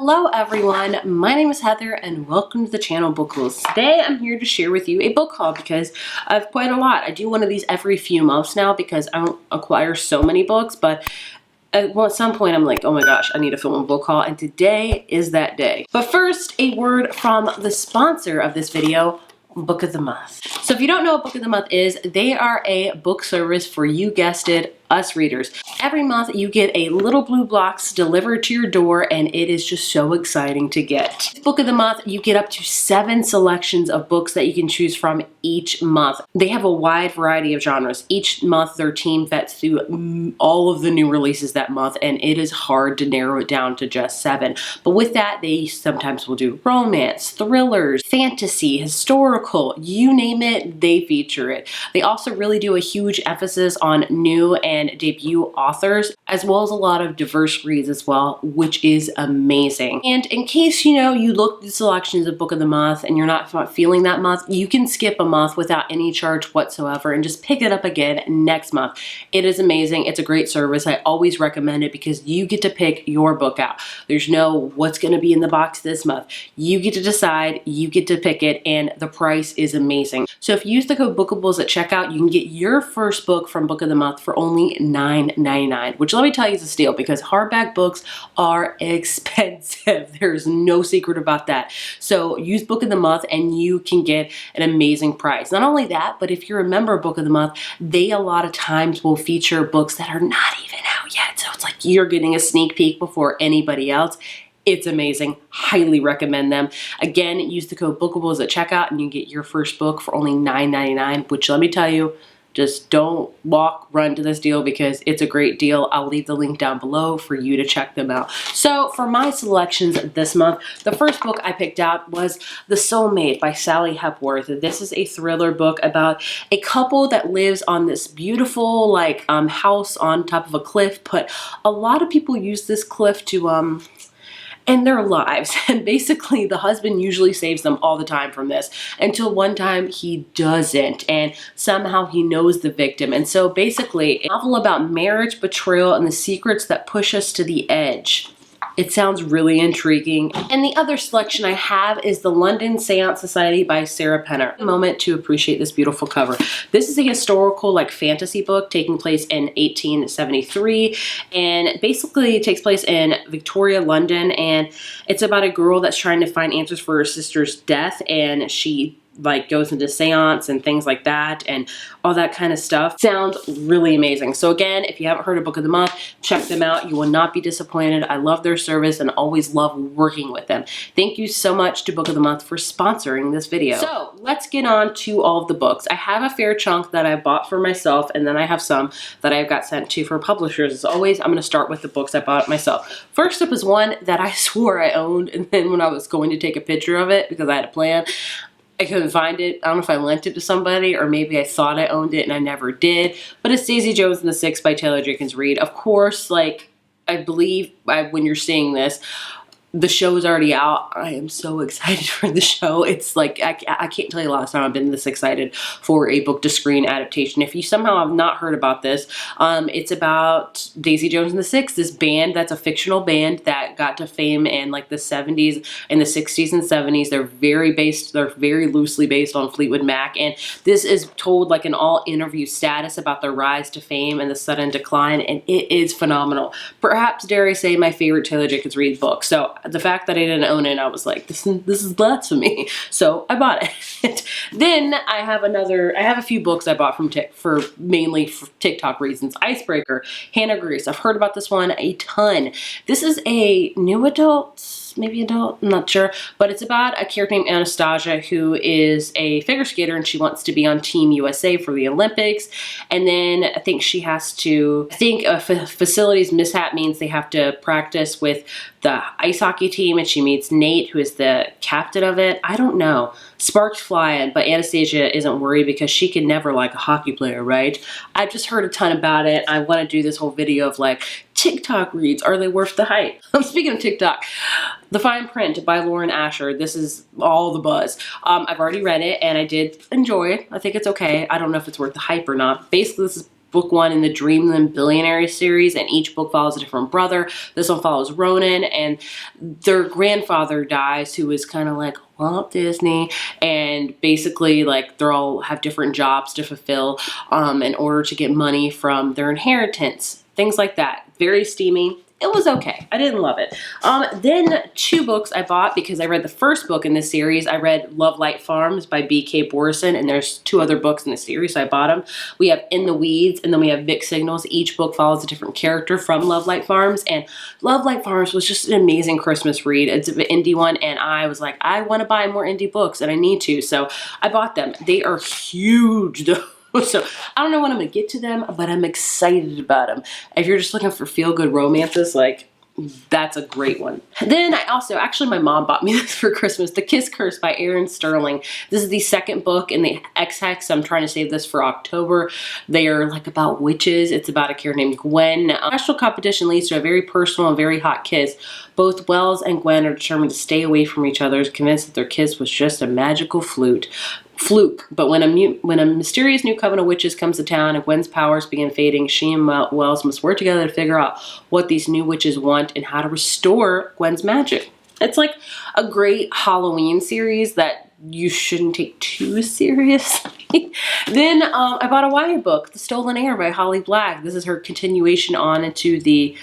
Hello everyone, my name is Heather and welcome to the channel Bookables. Today I'm here to share with you a book haul because I've quite a lot. I do one of these every few months now because I don't acquire so many books, but at some point I'm like, oh my gosh, I need to film a book haul, and today is that day. But first, a word from the sponsor of this video, Book of the Month. So if you don't know what Book of the Month is, they are a book service for, you guessed it, us readers. Every month you get a little blue box delivered to your door, and it is just so exciting to get. Book of the Month, you get up to 7 selections of books that you can choose from each month. They have a wide variety of genres. Each month their team vets through all of the new releases that month, and it is hard to narrow it down to just 7. But with that, they sometimes will do romance, thrillers, fantasy, historical, you name it, they feature it. They also really do a huge emphasis on new and debut authors, as well as a lot of diverse reads as well, which is amazing. And in case you look at the selections of Book of the Month and you're not feeling that month, you can skip a month without any charge whatsoever and just pick it up again next month. It is amazing. It's a great service. I always recommend it because you get to pick your book out. There's no what's going to be in the box this month. You get to decide, you get to pick it, and the price is amazing. So if you use the code Bookables at checkout, you can get your first book from Book of the Month for only $9.99, which, let me tell you, is a steal because hardback books are expensive. There's no secret about that. So use Book of the Month and you can get an amazing price. Not only that, but if you're a member of Book of the Month, they a lot of times will feature books that are not even out yet. So it's like you're getting a sneak peek before anybody else. It's amazing. Highly recommend them. Again, use the code Bookables at checkout and you get your first book for only $9.99, which, let me tell you, just don't run to this deal because it's a great deal. I'll leave the link down below for you to check them out. So for my selections this month, the first book I picked out was The Soulmate by Sally Hepworth. This is a thriller book about a couple that lives on this beautiful house on top of a cliff, but a lot of people use this cliff to end their lives. And basically the husband usually saves them all the time from this until one time he doesn't, and somehow he knows the victim. And so basically a novel about marriage, betrayal, and the secrets that push us to the edge. It sounds really intriguing. And the other selection I have is The London Seance Society by Sarah Penner. A moment to appreciate this beautiful cover. This is a historical fantasy book taking place in 1873, and basically it takes place in Victoria, London, and it's about a girl that's trying to find answers for her sister's death, and she goes into seance and things like that and all that kind of stuff. Sounds really amazing. So again, if you haven't heard of Book of the Month, check them out. You will not be disappointed. I love their service and always love working with them. Thank you so much to Book of the Month for sponsoring this video. So let's get on to all of the books. I have a fair chunk that I bought for myself, and then I have some that I've got sent to for publishers. As always, I'm going to start with the books I bought myself. First up is one that I swore I owned, and then when I was going to take a picture of it because I had a plan, I couldn't find it. I don't know if I lent it to somebody or maybe I thought I owned it and I never did. But it's Daisy Jones and the Six by Taylor Jenkins Reid. Of course, I believe when you're seeing this, the show is already out. I am so excited for the show. It's I can't tell you the last time I've been this excited for a book-to-screen adaptation. If you somehow have not heard about this, it's about Daisy Jones and the Six, this band that's a fictional band that got to fame in the 70s and the 60s and 70s. They're very loosely based on Fleetwood Mac, and this is told an all-interview status about their rise to fame and the sudden decline, and it is phenomenal. Perhaps, dare I say, my favorite Taylor Jenkins Reid book. So the fact that I didn't own it, I was like, this is blasphemy. So I bought it. Then I have a few books I bought from mainly for TikTok reasons. Icebreaker, Hannah Grace. I've heard about this one a ton. This is a new adult, maybe adult, I'm not sure, but it's about a character named Anastasia who is a figure skater and she wants to be on Team USA for the Olympics. And then I think a facilities mishap means they have to practice with the ice hockey team, and she meets Nate, who is the captain of it. I don't know. Sparks fly, but Anastasia isn't worried because she can never like a hockey player, right? I've just heard a ton about it. I want to do this whole video of TikTok reads. Are they worth the hype? Speaking of TikTok, The Fine Print by Lauren Asher. This is all the buzz. I've already read it and I did enjoy it. I think it's okay. I don't know if it's worth the hype or not. Basically, this is book 1 in the Dreamland Billionaire series, and each book follows a different brother. This one follows Ronan, and their grandfather dies, who is kind of like Walt Disney, and basically like they're all have different jobs to fulfill in order to get money from their inheritance, things like that. Very steamy. It was okay. I didn't love it. Then 2 books I bought because I read the first book in this series. I read Love Light Farms by B.K. Borison, and there's 2 other books in the series, so I bought them. We have In the Weeds, and then we have Mixed Signals. Each book follows a different character from Love Light Farms, and Love Light Farms was just an amazing Christmas read. It's an indie one, and I was like, I want to buy more indie books, and I need to, so I bought them. They are huge, though. So I don't know when I'm going to get to them, but I'm excited about them. If you're just looking for feel-good romances, like, that's a great one. Then I also, actually my mom bought me this for Christmas, The Kiss Curse by Erin Sterling. This is the 2nd book in the X-Hex. I'm trying to save this for October. They are like about witches. It's about a character named Gwen. National competition leads to a very personal and very hot kiss. Both Wells and Gwen are determined to stay away from each other, convinced that their kiss was just a magical fluke. But when a mysterious new coven of witches comes to town and Gwen's powers begin fading, she and Wells must work together to figure out what these new witches want and how to restore Gwen's magic. It's like a great Halloween series that you shouldn't take too seriously. Then I bought a YA book, The Stolen Heir by Holly Black. This is her continuation on into the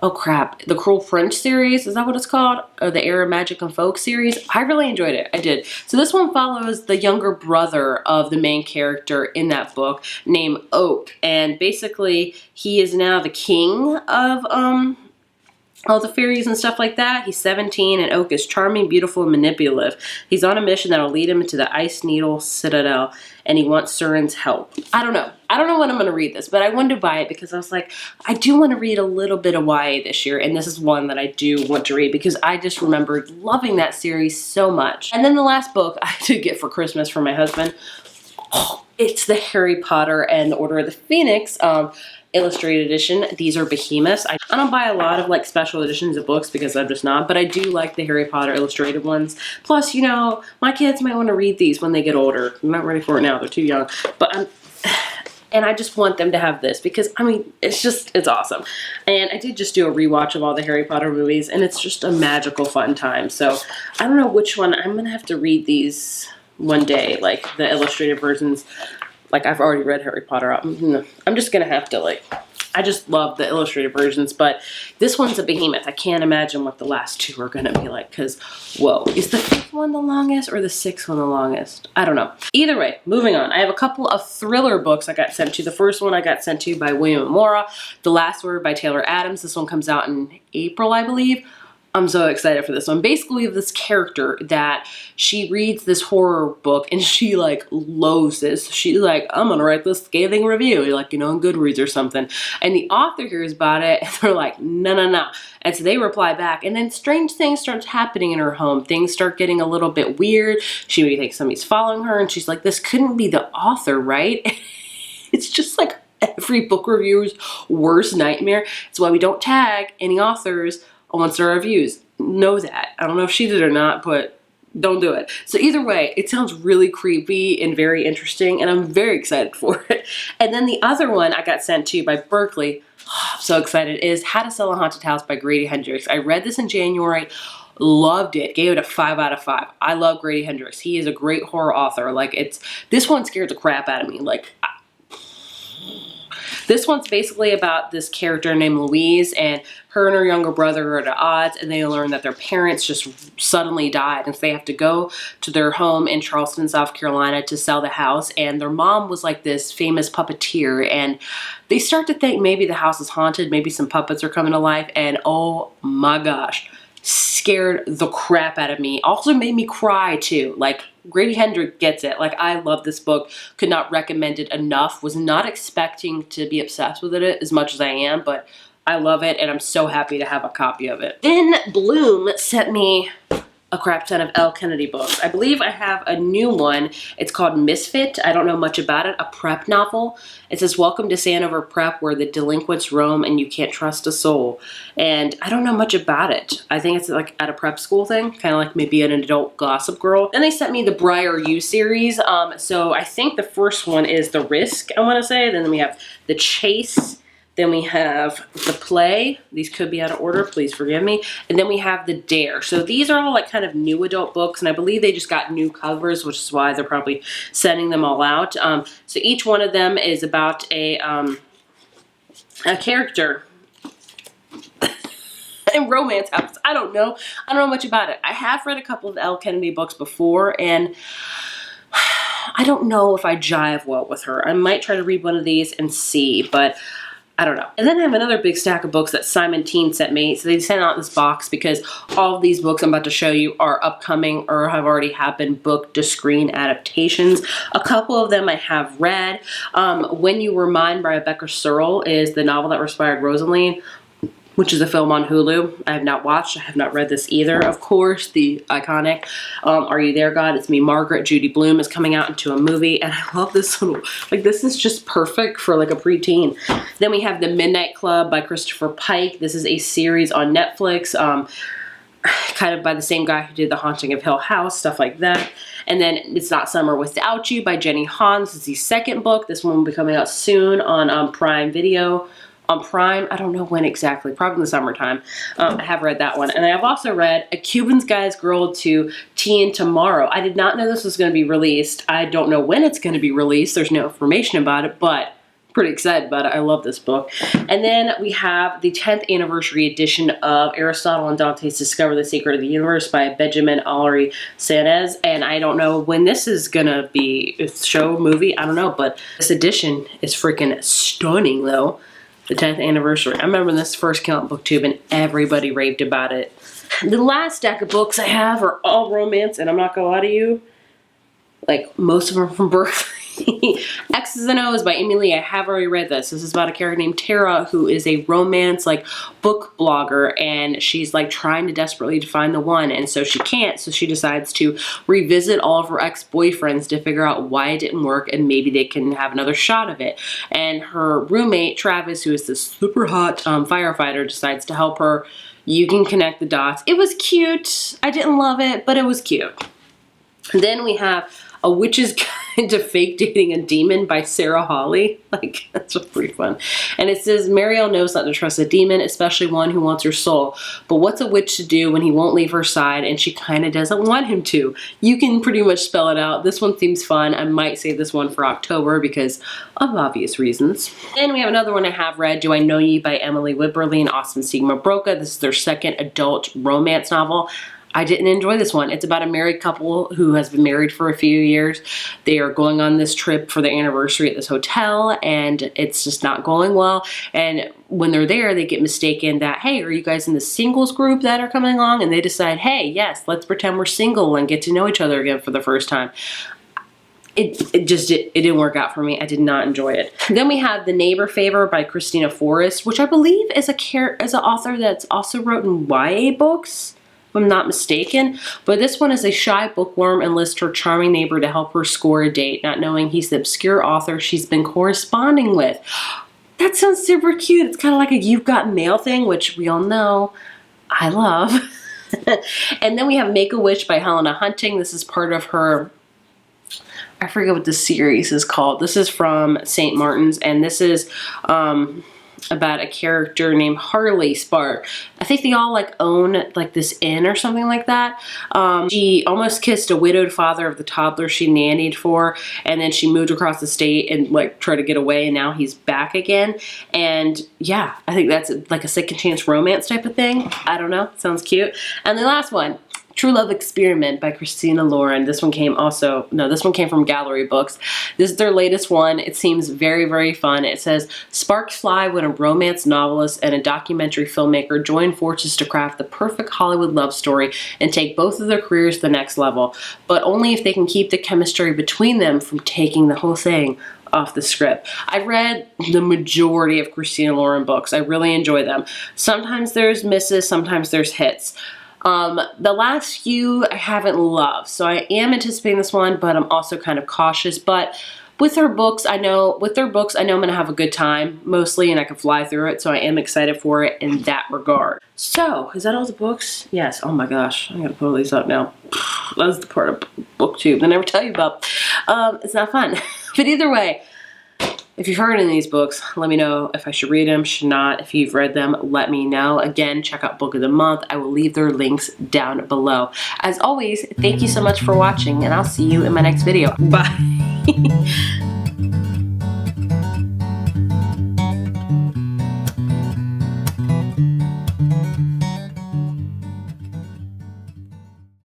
The Cruel French series, is that what it's called? Or the Heir of Magic and Folk series. I really enjoyed it. I did. So this one follows the younger brother of the main character in that book named Oak. And basically he is now the king of all the fairies and stuff like that. He's 17, and Oak is charming, beautiful, and manipulative. He's on a mission that'll lead him into the Ice Needle Citadel, and he wants Surin's help. I don't know. I don't know when I'm going to read this, but I wanted to buy it because I was like, I do want to read a little bit of YA this year, and this is one that I do want to read because I just remembered loving that series so much. And then the last book I did get for Christmas from my husband, it's the Harry Potter and the Order of the Phoenix illustrated edition. These are behemoths. I don't buy a lot of like special editions of books because I'm just not, but I do like the Harry Potter illustrated ones. Plus, you know, my kids might want to read these when they get older. I'm not ready for it now. They're too young. But and I just want them to have this because, I mean, it's awesome. And I did just do a rewatch of all the Harry Potter movies, and it's just a magical fun time. So I don't know which one. I'm going to have to read these one day, like the illustrated versions. Like, I've already read Harry Potter. I'm just going to have to, like, I just love the illustrated versions, but this one's a behemoth. I can't imagine what the last 2 are going to be like, because, whoa, is the 5th one the longest or the 6th one the longest? I don't know. Either way, moving on. I have a couple of thriller books I got sent to. The first one I got sent to by William Mora, The Last Word by Taylor Adams. This one comes out in April, I believe. I'm so excited for this one. Basically, we have this character that she reads this horror book and she like loathes this. She's like, I'm gonna write this scathing review, like, you know, on Goodreads or something. And the author hears about it and they're like, no, no, no. And so they reply back, and then strange things start happening in her home. Things start getting a little bit weird. She maybe thinks somebody's following her, and she's like, this couldn't be the author, right? It's just like every book reviewer's worst nightmare. It's why we don't tag any authors on one-star reviews. Know that. I don't know if she did or not, but don't do it. So either way, it sounds really creepy and very interesting, and I'm very excited for it. And then the other one I got sent to by Berkeley, I'm so excited, is How to Sell a Haunted House by Grady Hendrix. I read this in January, loved it, gave it a 5 out of 5. I love Grady Hendrix. He is a great horror author. Like, this one scared the crap out of me. Like, this one's basically about this character named Louise, and her and her younger brother are at odds, and they learn that their parents just suddenly died, and so they have to go to their home in Charleston, South Carolina to sell the house, and their mom was like this famous puppeteer, and they start to think maybe the house is haunted, maybe some puppets are coming to life, and oh my gosh, scared the crap out of me. Also made me cry too. Like, Grady Hendrix gets it. Like, I love this book. Could not recommend it enough. Was not expecting to be obsessed with it as much as I am, but I love it, and I'm so happy to have a copy of it. Then Bloom sent me a crap ton of L. Kennedy books. I believe I have a new one. It's called Misfit. I don't know much about it. A prep novel. It says, welcome to Sandover Prep, where the delinquents roam and you can't trust a soul. And I don't know much about it. I think it's like at a prep school thing, kind of like maybe an adult Gossip Girl. Then they sent me the Briar U series. So I think the first one is The Risk, I want to say. Then we have The Chase. Then we have The Play. These could be out of order, please forgive me. And then we have The Dare. So these are all like kind of new adult books, and I believe they just got new covers, which is why they're probably sending them all out. So each one of them is about a character in romance houses. I don't know much about it. I have read a couple of L. Kennedy books before, and I don't know if I jive well with her. I might try to read one of these and see, but I don't know. And then I have another big stack of books that Simon Teen sent me. So they sent out this box because all of these books I'm about to show you are upcoming or have already happened book to screen adaptations. A couple of them I have read. When You Were Mine by Rebecca Searle is the novel that inspired Rosaline, which is a film on Hulu. I have not watched. I have not read this either. Of course, the iconic Are You There, God? It's Me, Margaret. Judy Blume is coming out into a movie, and I love this little, like, this is just perfect for like a preteen. Then we have The Midnight Club by Christopher Pike. This is a series on Netflix, kind of by the same guy who did The Haunting of Hill House, stuff like that. And then It's Not Summer Without You by Jenny Han. This is the second book. This one will be coming out soon on Prime Video. On Prime, I don't know when exactly, probably in the summertime. I have read that one. And I have also read A Cuban Guy's Girl to Tea and Tomorrow. I did not know this was going to be released. I don't know when it's going to be released. There's no information about it, but pretty excited about it. I love this book. And then we have the 10th anniversary edition of Aristotle and Dante's Discover the Secret of the Universe by Benjamin Ari Sanez. And I don't know when this is gonna be a show, movie, I don't know, but this edition is freaking stunning though. The 10th anniversary. I remember when this first came out on BookTube and everybody raved about it. The last stack of books I have are all romance, and I'm not gonna lie to you, like most of them are from Berkeley. X's and O's by Amy Lee. I have already read this. This is about a character named Tara who is a romance like book blogger, and she's like trying to desperately to find the one, and so she can't, so she decides to revisit all of her ex-boyfriends to figure out why it didn't work and maybe they can have another shot of it. And her roommate Travis, who is this super hot firefighter, decides to help her. You can connect the dots. It was cute. I didn't love it, but it was cute. And then we have A Witch's Guide to Fake Dating a Demon by Sarah Hawley. Like, that's pretty fun. And it says, Mariel knows not to trust a demon, especially one who wants her soul. But what's a witch to do when he won't leave her side and she kind of doesn't want him to? You can pretty much spell it out. This one seems fun. I might save this one for October because of obvious reasons. Then we have another one I have read, Do I Know Ye by Emily Wibberley and Austin Sigma Broca. This is their second adult romance novel. I didn't enjoy this one. It's about a married couple who has been married for a few years. They are going on this trip for their anniversary at this hotel, and it's just not going well. And when they're there, they get mistaken that, hey, are you guys in the singles group that are coming along? And they decide, hey, yes, let's pretend we're single and get to know each other again for the first time. It didn't work out for me. I did not enjoy it. Then we have The Neighbor Favor by Christina Forrest, which I believe is an author that's also wrote in YA books, if I'm not mistaken. But this one is a shy bookworm enlists her charming neighbor to help her score a date, not knowing he's the obscure author she's been corresponding with. That sounds super cute. It's kind of like a You've Got Mail thing, which we all know I love. And then we have Make a Wish by Helena Hunting. This is part of her, I forget what the series is called. This is from St. Martin's, and this is about a character named Harley Spark. I think they all like own like this inn or something like that. She almost kissed a widowed father of the toddler she nannied for, and then she moved across the state and like tried to get away, and now he's back again. And yeah, I think that's like a second chance romance type of thing. I don't know. Sounds cute. And the last one, True Love Experiment by Christina Lauren. This one came from Gallery Books. This is their latest one. It seems very, very fun. It says, sparks fly when a romance novelist and a documentary filmmaker join forces to craft the perfect Hollywood love story and take both of their careers to the next level, but only if they can keep the chemistry between them from taking the whole thing off the script. I've read the majority of Christina Lauren books. I really enjoy them. Sometimes there's misses, sometimes there's hits. The last few I haven't loved, so I am anticipating this one, but I'm also kind of cautious. But with their books, I know I'm gonna have a good time mostly, and I can fly through it. So I am excited for it in that regard. So is that all the books? Yes. Oh my gosh, I gotta pull these up now. That's the part of BookTube they never tell you about. It's not fun, but either way. If you've heard any of these books, let me know if I should read them, should not. If you've read them, let me know. Again, check out Book of the Month. I will leave their links down below. As always, thank you so much for watching, and I'll see you in my next video. Bye.